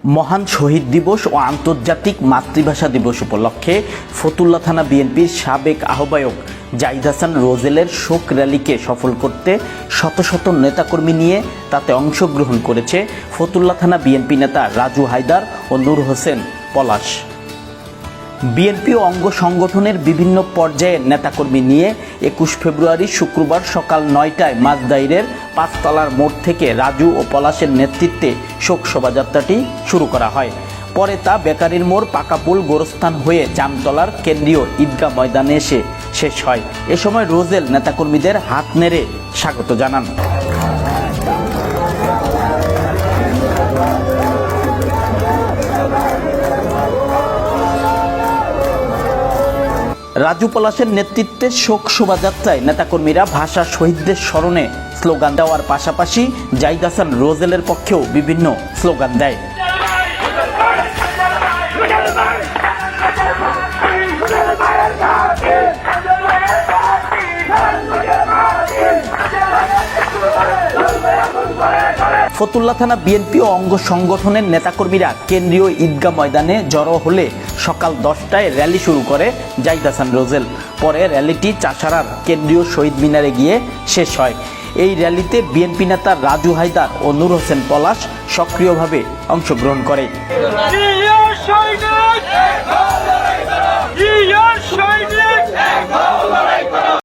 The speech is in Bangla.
মহান শহীদ দিবস ও আন্তর্জাতিক মাতৃভাষা দিবস উপলক্ষে ফতুল্লা থানা বিএনপির সাবেক আহ্বায়ক জাহিদ হাসান রোজেলের শোক র্যালিকে সফল করতে শত শত নেতাকর্মী নিয়ে তাতে অংশগ্রহণ করেছে ফতুল্লা থানা বিএনপি নেতা রাজু হায়দার ও নূর হোসেন পলাশ। বিএনপি ও অঙ্গ সংগঠনের বিভিন্ন পর্যায়ের নেতাকর্মী নিয়ে 21 ফেব্রুয়ারি শুক্রবার সকাল 9টায় মাঝদাইরের পাঁচতলার মোড় থেকে রাজু ও পলাশের নেতৃত্বে শোক শোভাযাত্রাটি শুরু করা হয়। পরে তা বেকারির মোড়, পাকাপুল, গোরস্থান হয়ে জামতলার কেন্দ্রীয় ঈদগাহ ময়দানে এসে শেষ হয়। এ সময় রোজেল নেতাকর্মীদের হাত নেড়ে স্বাগত জানান। রাজু পলাশের নেতৃত্বে শোক শোভাযাত্রায় নেতাকর্মীরা ভাষা শহীদদের স্মরণে স্লোগান দেওয়ার পাশাপাশি জাহিদ হাসান রোজেলের পক্ষেও বিভিন্ন স্লোগান দেয়। ফতুল্লা থানা বিএনপি ও অঙ্গ সংগঠনের নেতাকর্মীরা কেন্দ্রীয় ঈদগাহ ময়দানে জড়ো হলে সকাল 10টায় র্যালি শুরু করে জাহিদ হাসান রোজেল। পরে র্যালিটি চাষারার কেন্দ্রীয় শহীদ মিনারে গিয়ে শেষ হয়। এই র্যালিতে বিএনপি নেতা রাজু হায়দার ও নূর হোসেন পলাশ সক্রিয়ভাবে অংশগ্রহণ করে।